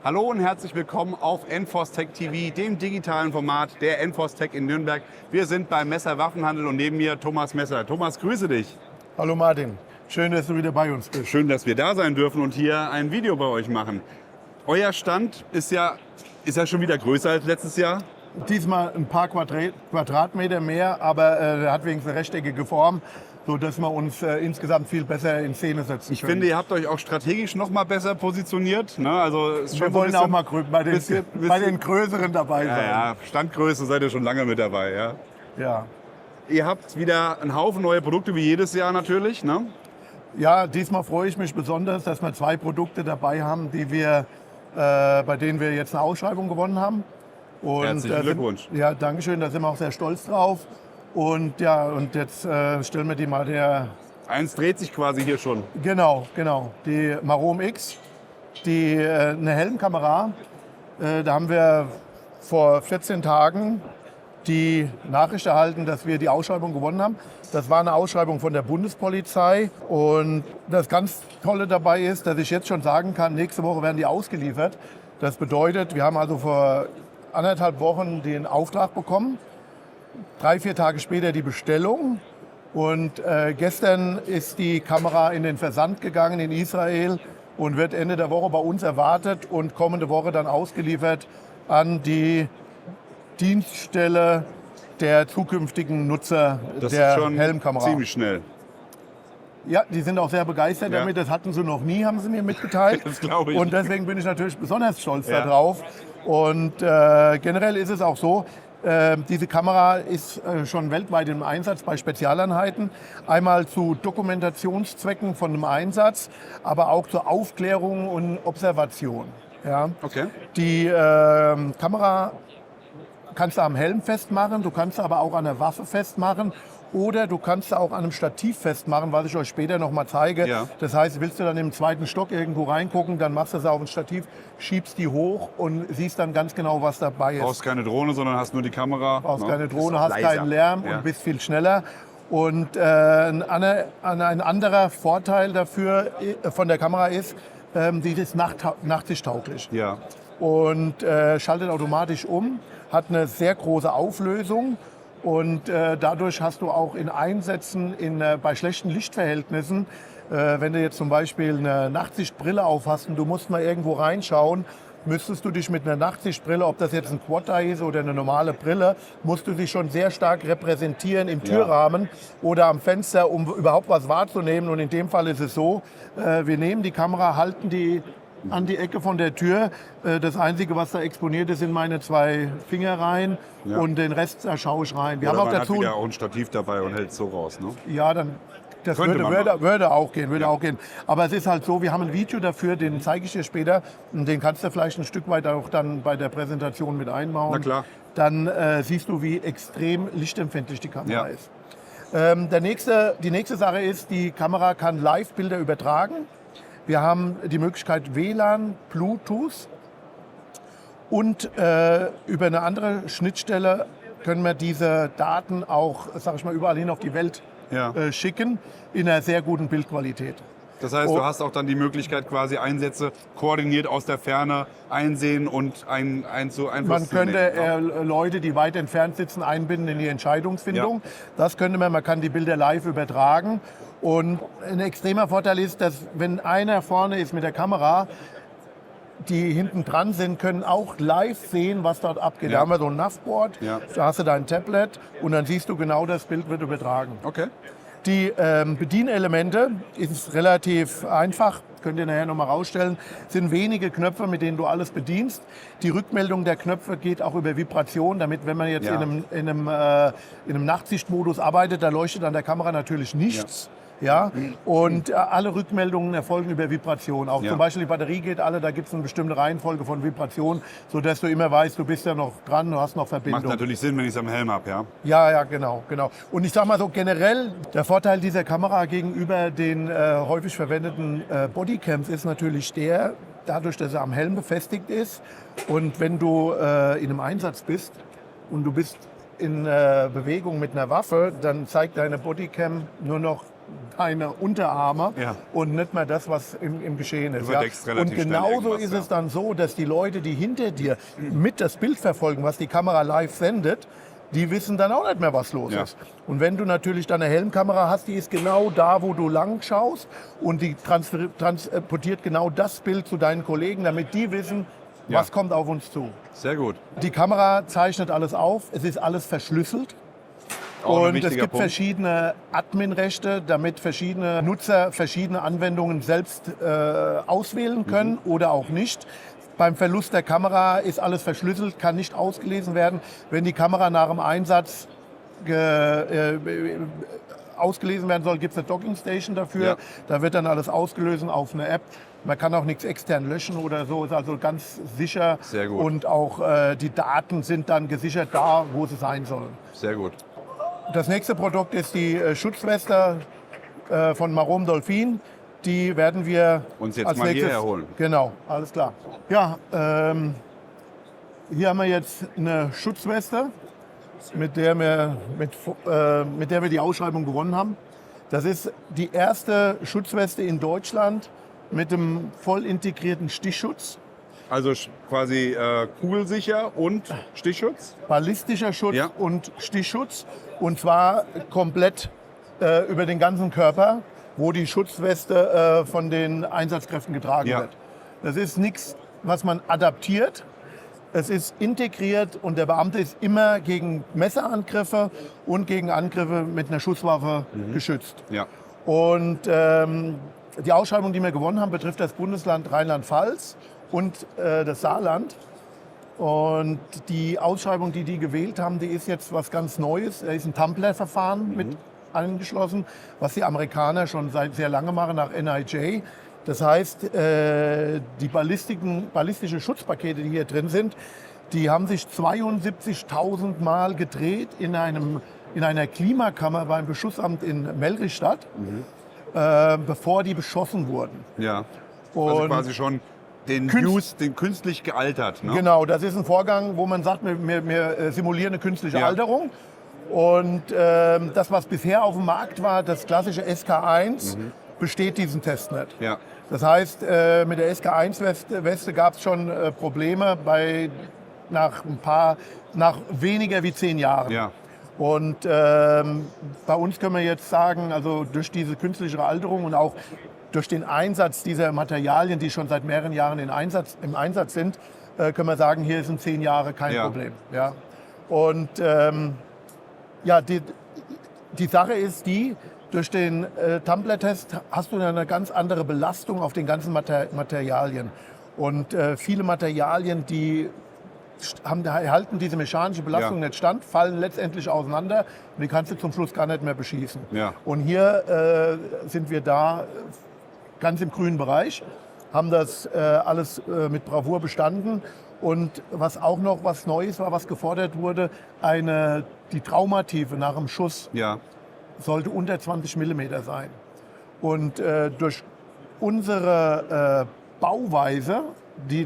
Hallo und herzlich willkommen auf Enforce Tech TV, dem digitalen Format der Enforce Tech in Nürnberg. Wir sind beim Messer Waffenhandel und neben mir Thomas Messer. Thomas, grüße dich. Hallo Martin, schön, dass du wieder bei uns bist. Schön, dass wir da sein dürfen und hier ein Video bei euch machen. Euer Stand ist ja schon wieder größer als letztes Jahr. Diesmal ein paar Quadratmeter mehr, aber er hat wenigstens eine rechteckige Form, sodass wir uns insgesamt viel besser in Szene setzen Ich können. finde, ihr habt euch auch strategisch noch mal besser positioniert. Ne? Also ist schon wir wollen so ein auch mal bei den Größeren dabei sein. Ja, Standgröße seid ihr schon lange mit dabei. Ja. Ja. Ihr habt wieder einen Haufen neue Produkte, wie jedes Jahr natürlich. Ne? Ja, diesmal freue ich mich besonders, dass wir 2 Produkte dabei haben, bei denen wir jetzt eine Ausschreibung gewonnen haben. Und Herzlichen Glückwunsch. Ja, danke schön, da sind wir auch sehr stolz drauf. Und ja, und jetzt stellen wir die mal Eins dreht sich quasi hier schon. Genau. Die Marom X, eine Helmkamera. Da haben wir vor 14 Tagen die Nachricht erhalten, dass wir die Ausschreibung gewonnen haben. Das war eine Ausschreibung von der Bundespolizei. Und das ganz Tolle dabei ist, dass ich jetzt schon sagen kann, nächste Woche werden die ausgeliefert. Das bedeutet, wir haben also vor 1,5 Wochen den Auftrag bekommen. 3-4 Tage später die Bestellung. Und gestern ist die Kamera in den Versand gegangen in Israel und wird Ende der Woche bei uns erwartet und kommende Woche dann ausgeliefert an die Dienststelle der zukünftigen Nutzer Das der ist schon Helmkamera. ziemlich schnell. Ja, die sind auch sehr begeistert Ja. damit. Das hatten sie noch nie, haben sie mir mitgeteilt. Das glaube ich. Und deswegen bin ich natürlich besonders stolz Ja. darauf. Und generell ist es auch so, diese Kamera ist schon weltweit im Einsatz bei Spezialeinheiten. Einmal zu Dokumentationszwecken von einem Einsatz, aber auch zur Aufklärung und Observation. Ja. Okay. Die Kamera kannst du am Helm festmachen, du kannst sie aber auch an der Waffe festmachen oder du kannst sie auch an einem Stativ festmachen, was ich euch später noch mal zeige. Ja. Das heißt, willst du dann im 2. Stock irgendwo reingucken, dann machst du sie auf ein Stativ, schiebst die hoch und siehst dann ganz genau, was dabei ist. Brauchst keine Drohne, sondern hast nur die Kamera. Brauchst Ne? keine Drohne, Ist auch hast leiser. keinen Lärm Ja. und bist viel schneller. Und ein anderer Vorteil dafür von der Kamera ist, die ist nachtsichttauglich. Ja. Und schaltet automatisch um, hat eine sehr große Auflösung und dadurch hast du auch in Einsätzen bei schlechten Lichtverhältnissen, wenn du jetzt zum Beispiel eine Nachtsichtbrille aufhast und du musst mal irgendwo reinschauen, müsstest du dich mit einer Nachtsichtbrille, ob das jetzt ein Quad-Eye ist oder eine normale Brille, musst du dich schon sehr stark repräsentieren im Türrahmen oder am Fenster, um überhaupt was wahrzunehmen. Und in dem Fall ist es so, wir nehmen die Kamera, halten die an die Ecke von der Tür. Das Einzige, was da exponiert ist, sind meine 2 Finger rein und den Rest schaue ich rein. Wir Oder haben auch man dazu hat wieder auch ein Stativ dabei und hält so raus. Ne? ja, dann das Könnte man machen. würde auch gehen. Aber es ist halt so, wir haben ein Video dafür, den zeige ich dir später. Und den kannst du vielleicht ein Stück weit auch dann bei der Präsentation mit einbauen. Na klar. Dann siehst du, wie extrem lichtempfindlich die Kamera Ja. ist. Die nächste Sache ist, die Kamera kann Live-Bilder übertragen. Wir haben die Möglichkeit WLAN, Bluetooth und über eine andere Schnittstelle können wir diese Daten auch, sag ich mal, überall hin auf die Welt schicken in einer sehr guten Bildqualität. Das heißt, du hast auch dann die Möglichkeit, quasi Einsätze koordiniert aus der Ferne einsehen und Einfluss Man zu nehmen. könnte Leute, die weit entfernt sitzen, einbinden in die Entscheidungsfindung. Ja. Das könnte man kann die Bilder live übertragen. Und ein extremer Vorteil ist, dass wenn einer vorne ist mit der Kamera, die hinten dran sind, können auch live sehen, was dort abgeht. Ja. Da haben wir so ein Navboard, Ja. da hast du dein Tablet und dann siehst du genau, das Bild wird übertragen. Okay. Die Bedienelemente ist relativ einfach, könnt ihr nachher nochmal rausstellen, sind wenige Knöpfe, mit denen du alles bedienst. Die Rückmeldung der Knöpfe geht auch über Vibration, damit wenn man jetzt Ja. in einem Nachtsichtmodus arbeitet, da leuchtet an der Kamera natürlich nichts. Ja? Und alle Rückmeldungen erfolgen über Vibration. Auch zum Beispiel die Batterie geht alle, da gibt es eine bestimmte Reihenfolge von Vibrationen, sodass du immer weißt, du bist ja noch dran, du hast noch Verbindung. Macht natürlich Sinn, wenn ich es am Helm habe, ja. Ja, genau. Und ich sage mal so generell, der Vorteil dieser Kamera gegenüber den häufig verwendeten Bodycams ist natürlich dadurch, dass er am Helm befestigt ist und wenn du in einem Einsatz bist und du bist in Bewegung mit einer Waffe, dann zeigt deine Bodycam nur noch deine Unterarme Ja. und nicht mehr das, was im Geschehen ist. überdeckst Und relativ schnell genauso irgendwas, ist ja. es dann so, dass die Leute, die hinter dir mit das Bild verfolgen, was die Kamera live sendet, die wissen dann auch nicht mehr, was los Ja. ist. Und wenn du natürlich dann eine Helmkamera hast, die ist genau da, wo du lang schaust und die transportiert genau das Bild zu deinen Kollegen, damit die wissen, Ja. was kommt auf uns zu. Sehr gut. Die Kamera zeichnet alles auf, es ist alles verschlüsselt. Auch ein Und es wichtiger gibt Punkt. verschiedene Adminrechte, damit verschiedene Nutzer verschiedene Anwendungen selbst auswählen können oder auch nicht. Beim Verlust der Kamera ist alles verschlüsselt, kann nicht ausgelesen werden. Wenn die Kamera nach dem Einsatz ausgelesen werden soll, gibt es eine Docking Station dafür. Ja. Da wird dann alles ausgelöst auf eine App. Man kann auch nichts extern löschen oder so, ist also ganz sicher. Sehr gut. Und auch die Daten sind dann gesichert da, wo sie sein sollen. Sehr gut. Das nächste Produkt ist die Schutzweste von Marome Dolphin. Die werden wir Uns jetzt als mal nächstes hierher holen. Genau, alles klar. Ja, hier haben wir jetzt eine Schutzweste, mit der wir die Ausschreibung gewonnen haben. Das ist die erste Schutzweste in Deutschland mit dem voll integrierten Stichschutz. Also quasi kugelsicher und Stichschutz. Ballistischer Schutz Ja. und Stichschutz. Und zwar komplett über den ganzen Körper, wo die Schutzweste von den Einsatzkräften getragen Ja. wird. Das ist nichts, was man adaptiert. Es ist integriert und der Beamte ist immer gegen Messerangriffe und gegen Angriffe mit einer Schusswaffe geschützt. Ja. Und die Ausschreibung, die wir gewonnen haben, betrifft das Bundesland Rheinland-Pfalz und das Saarland. Und die Ausschreibung, die gewählt haben, die ist jetzt was ganz Neues. Da ist ein Tumbler-Verfahren mit angeschlossen, was die Amerikaner schon seit sehr lange machen nach NIJ. Das heißt, die ballistische Schutzpakete, die hier drin sind, die haben sich 72.000 Mal gedreht in einer Klimakammer beim Beschussamt in Melrichstadt, bevor die beschossen wurden. Ja. Also Und quasi schon den künstlich gealtert. Ne? genau, das ist ein Vorgang, wo man sagt, wir simulieren eine künstliche Ja. Alterung. Und das, was bisher auf dem Markt war, das klassische SK1, besteht diesen Test nicht. Ja. Das heißt, mit der SK1-Weste gab es schon Probleme nach weniger wie 10 Jahren. Ja. Und bei uns können wir jetzt sagen, also durch diese künstliche Alterung und auch durch den Einsatz dieser Materialien, die schon seit mehreren Jahren im Einsatz sind, können wir sagen, hier sind 10 Jahre kein Ja. Problem. Ja. Und ja, die Sache ist die, durch den Tumbler-Test hast du eine ganz andere Belastung auf den ganzen Materialien. Und viele Materialien, die halten diese mechanische Belastung Ja. nicht stand, fallen letztendlich auseinander und die kannst du zum Schluss gar nicht mehr beschießen. Ja. Und hier sind wir da ganz im grünen Bereich, haben das alles mit Bravour bestanden. Und was auch noch was Neues war, was gefordert wurde, die Traumatiefe nach dem Schuss Ja. sollte unter 20 mm sein. Und durch unsere Bauweise,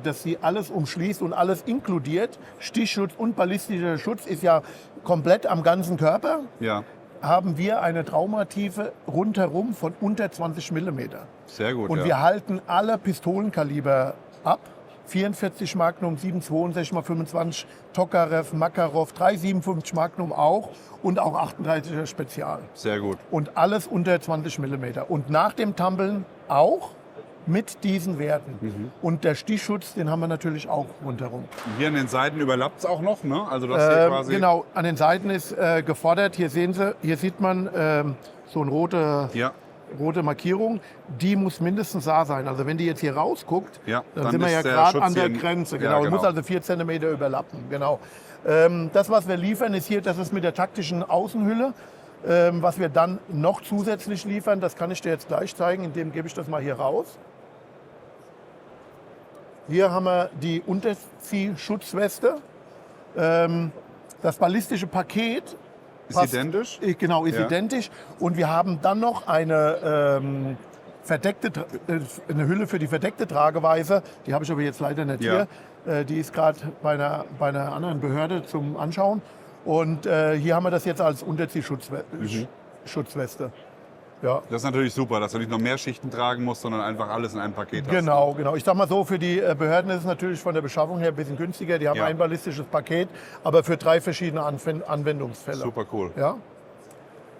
dass sie alles umschließt und alles inkludiert, Stichschutz und ballistischer Schutz ist ja komplett am ganzen Körper, Ja. haben wir eine Traumatiefe rundherum von unter 20 mm. Sehr gut. Und ja. wir halten alle Pistolenkaliber ab. 44 Magnum, 7,62 x 25, Tokarev, Makarov, 3,57 Magnum auch und auch 38er Spezial. Sehr gut. Und alles unter 20 mm. Und nach dem Tumbeln auch mit diesen Werten. Und der Stichschutz, den haben wir natürlich auch rundherum. Hier an den Seiten überlappt es auch noch, ne? Also das hier quasi. Genau, an den Seiten ist gefordert, hier sieht man so eine rote Markierung, die muss mindestens da sein. Also wenn die jetzt hier rausguckt, Ja, dann sind wir ist ja der gerade Schutz an der hier- Grenze. Ja, Genau. genau. Muss also 4 cm überlappen. Genau. Das, was wir liefern, ist hier, das ist mit der taktischen Außenhülle. Was wir dann noch zusätzlich liefern, das kann ich dir jetzt gleich zeigen, indem gebe ich das mal hier raus. Hier haben wir die Unterziehschutzweste. Das ballistische Paket Ist identisch? Genau, ist Ja. identisch. Und wir haben dann noch eine Hülle für die verdeckte Trageweise. Die habe ich aber jetzt leider nicht Ja. hier. Die ist gerade bei einer anderen Behörde zum Anschauen. Und hier haben wir das jetzt als Unterziehschutzweste. Ja. Das ist natürlich super, dass du nicht noch mehr Schichten tragen musst, sondern einfach alles in einem Paket hast. Genau. Ich sag mal so, für die Behörden ist es natürlich von der Beschaffung her ein bisschen günstiger. Die haben Ja. ein ballistisches Paket, aber für 3 verschiedene Anwendungsfälle. Super cool. Ja.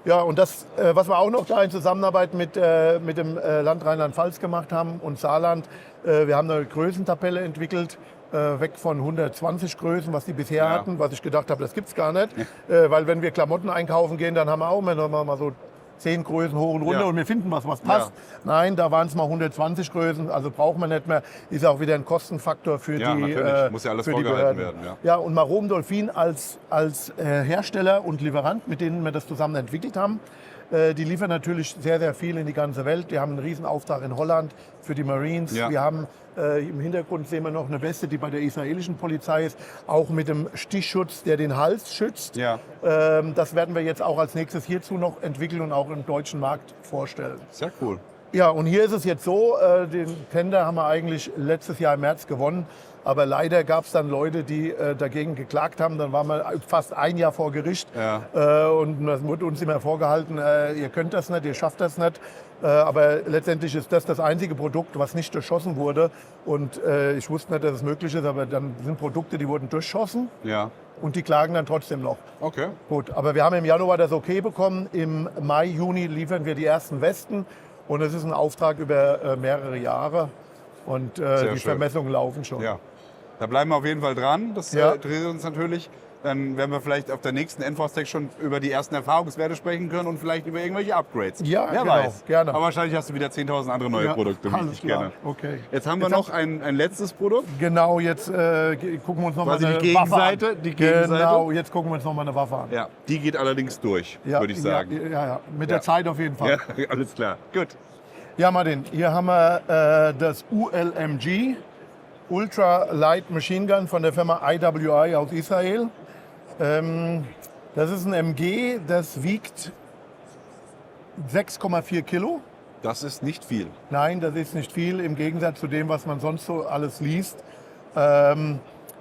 Ja, und das, was wir auch noch da in Zusammenarbeit mit dem Land Rheinland-Pfalz gemacht haben und Saarland, wir haben eine Größentabelle entwickelt, weg von 120 Größen, was die bisher Ja. hatten, was ich gedacht habe, das gibt's gar nicht. Weil wenn wir Klamotten einkaufen gehen, dann haben wir auch immer mal so 10 Größen hoch und runter Ja. und wir finden was passt. Ja. Nein, da waren es mal 120 Größen, also braucht man nicht mehr. Ist auch wieder ein Kostenfaktor für Ja, die natürlich. Muss ja alles für die vorgehalten Behörden. werden, Ja, und Marom Dolphin als Hersteller und Lieferant, mit denen wir das zusammen entwickelt haben, die liefern natürlich sehr, sehr viel in die ganze Welt. Die haben einen riesen Auftrag in Holland für die Marines. Ja. Wir haben im Hintergrund sehen wir noch eine Weste, die bei der israelischen Polizei ist, auch mit dem Stichschutz, der den Hals schützt. Ja. Das werden wir jetzt auch als nächstes hierzu noch entwickeln und auch im deutschen Markt vorstellen. Sehr cool. Ja, und hier ist es jetzt so, den Tender haben wir eigentlich letztes Jahr im März gewonnen. Aber leider gab es dann Leute, die dagegen geklagt haben. Dann waren wir fast ein Jahr vor Gericht. Ja. Und das wurde uns immer vorgehalten, ihr könnt das nicht, ihr schafft das nicht. Aber letztendlich ist das einzige Produkt, was nicht durchschossen wurde. Und ich wusste nicht, dass es möglich ist, aber dann sind Produkte, die wurden durchschossen Ja. und die klagen dann trotzdem noch. Okay. Gut, aber wir haben im Januar das okay bekommen. Im Mai, Juni liefern wir die ersten Westen. Und es ist ein Auftrag über mehrere Jahre. Und die schön. Vermessungen laufen schon. Ja. Da bleiben wir auf jeden Fall dran. Das Ja. interessiert uns natürlich. Dann werden wir vielleicht auf der nächsten Enforce-Tech schon über die ersten Erfahrungswerte sprechen können und vielleicht über irgendwelche Upgrades. Ja, Wer genau, weiß. gerne. Aber wahrscheinlich hast du wieder 10.000 andere neue Ja, Produkte, wie alles ich klar. kenne. Okay. Jetzt haben wir Jetzt noch ein letztes Produkt. Genau, jetzt gucken wir uns nochmal Quasi eine die Waffe Gegenseite, an. die Gegenseite. Genau, jetzt gucken wir uns nochmal eine Waffe an. Ja, die geht allerdings durch, Ja, würde ich sagen. Ja. Mit Ja. der Zeit auf jeden Fall. Ja, alles klar. Gut. Ja, Martin, hier haben wir das ULMG, Ultra Light Machine Gun von der Firma IWI aus Israel. Das ist ein MG, das wiegt 6,4 Kilo. Das ist nicht viel. Nein, das ist nicht viel im Gegensatz zu dem, was man sonst so alles liest.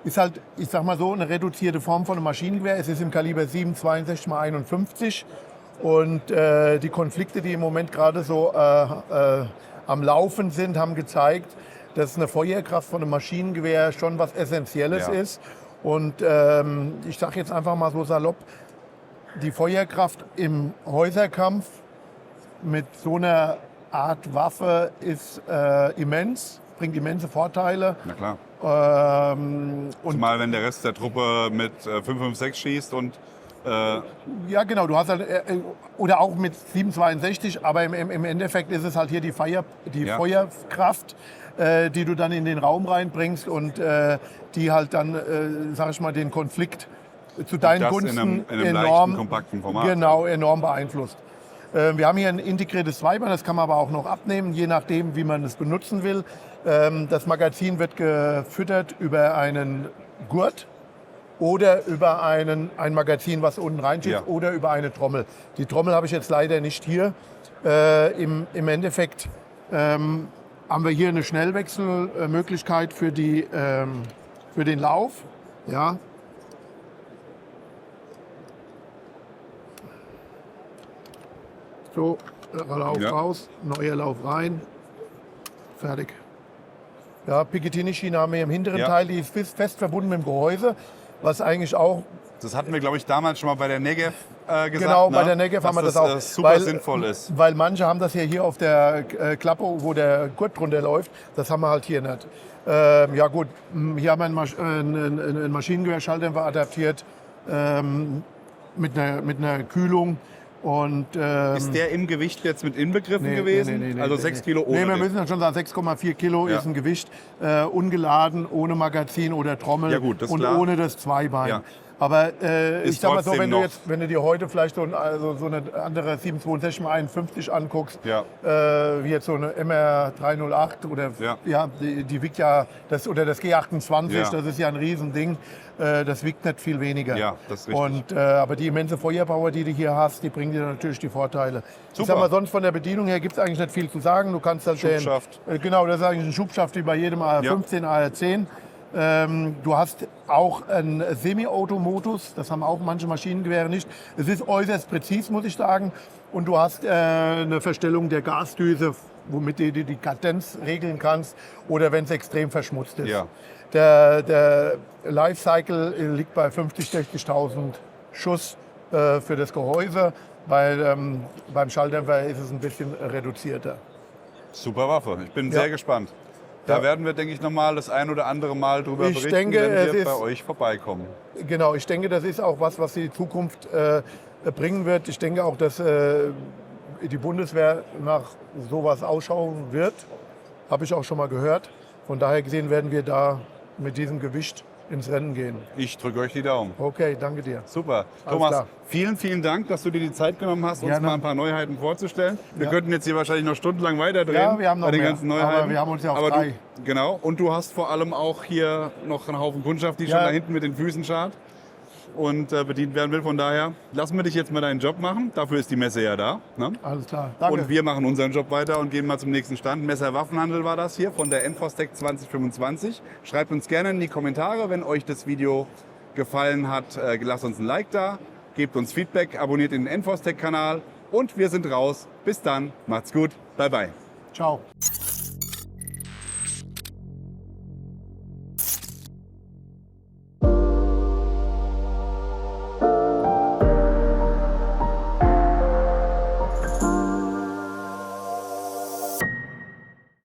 Ist halt, ich sag mal so, eine reduzierte Form von einem Maschinengewehr. Es ist im Kaliber 7,62 x 51. Und die Konflikte, die im Moment gerade so am Laufen sind, haben gezeigt, dass eine Feuerkraft von einem Maschinengewehr schon was Essentielles Ja. ist. Und ich sage jetzt einfach mal so salopp, die Feuerkraft im Häuserkampf mit so einer Art Waffe ist immens, bringt immense Vorteile. Na klar. Und Zumal wenn der Rest der Truppe mit 5,56 schießt und ja, genau, du hast halt, oder auch mit 7,62, aber im Endeffekt ist es halt hier die Ja. Feuerkraft, die du dann in den Raum reinbringst und die halt dann, sag ich mal, den Konflikt zu deinen das Gunsten in einem leichten, enorm, kompakten Format. genau, enorm beeinflusst. Wir haben hier ein integriertes Zweibein, das kann man aber auch noch abnehmen, je nachdem, wie man es benutzen will. Das Magazin wird gefüttert über einen Gurt oder über ein Magazin, was unten reinschießt, Ja. oder über eine Trommel. Die Trommel habe ich jetzt leider nicht hier. Im Endeffekt haben wir hier eine Schnellwechselmöglichkeit für den Lauf. Ja. So, Lauf Ja. raus, neuer Lauf rein, fertig. Ja, Picatinny-Schiene haben wir im hinteren Ja. Teil, die ist fest verbunden mit dem Gehäuse, was eigentlich auch, das hatten wir, glaube ich, damals schon mal bei der Negev gesagt. genau, bei ne? der Negev haben wir Dass das auch. super sinnvoll ist. Weil manche haben das ja hier auf der Klappe, wo der Gurt drunter läuft, das haben wir halt hier nicht. Ja gut, hier haben wir einen Maschinengewehrschalter adaptiert mit einer Kühlung. Und, Ist der im Gewicht jetzt mit inbegriffen gewesen? nee, also nee, 6 nee. Kilo ohne. Nee, wir den. müssen dann schon sagen, 6,4 Kilo Ja. ist ein Gewicht, ungeladen, ohne Magazin oder Trommel Ja gut, das ist und klar. ohne das Zweibein. Ja. Aber ich Ist sag mal so, trotzdem noch- wenn du dir heute vielleicht so eine andere 762 x 51 anguckst, Ja. wie jetzt so eine MR 308 oder Ja. die wiegt ja, oder das G28, Ja. das ist ja ein Riesending, das wiegt nicht viel weniger. Ja, das ist richtig. Und, aber die immense Feuerpower, die du hier hast, die bringt dir natürlich die Vorteile. Ich Super. sag mal, sonst von der Bedienung her gibt es eigentlich nicht viel zu sagen. Du kannst halt Schubschaft. genau, das ist eigentlich ein Schubschaft wie bei jedem AR-15, AR-10. Du hast auch einen Semi-Auto-Modus, das haben auch manche Maschinengewehre nicht. Es ist äußerst präzis, muss ich sagen. und du hast eine Verstellung der Gasdüse, womit du die Kadenz regeln kannst oder wenn es extrem verschmutzt ist. Ja. Der Lifecycle liegt bei 50.000, 60.000 Schuss für das Gehäuse, weil beim Schalldämpfer ist es ein bisschen reduzierter. Super Waffe. Ich bin sehr gespannt. Da Ja. werden wir, denke ich, nochmal das ein oder andere Mal drüber Ich berichten, denke, wenn wir es bei ist- euch vorbeikommen. Genau, ich denke, das ist auch was die Zukunft bringen wird. Ich denke auch, dass die Bundeswehr nach sowas ausschauen wird. Habe ich auch schon mal gehört. Von daher gesehen werden wir da mit diesem Gewicht ins Rennen gehen. Ich drücke euch die Daumen. Okay, danke dir. Super. Alles Thomas, klar. vielen Dank, dass du dir die Zeit genommen hast, uns Gerne. mal ein paar Neuheiten vorzustellen. Wir Ja. könnten jetzt hier wahrscheinlich noch stundenlang weiterdrehen Ja, wir haben noch bei den mehr. ganzen Neuheiten. Aber wir haben uns ja auf Aber 3. Genau. Und du hast vor allem auch hier noch einen Haufen Kundschaft, die Ja. schon da hinten mit den Füßen schart und bedient werden will. Von daher lassen wir dich jetzt mal deinen Job machen. Dafür ist die Messe ja da. Ne? Alles klar. Danke. Und wir machen unseren Job weiter und gehen mal zum nächsten Stand. Messer Waffenhandel war das hier von der Enfostec 2025. Schreibt uns gerne in die Kommentare, wenn euch das Video gefallen hat. Lasst uns ein Like da, gebt uns Feedback, abonniert den Enfostec-Kanal und wir sind raus. Bis dann, macht's gut, bye bye. Ciao.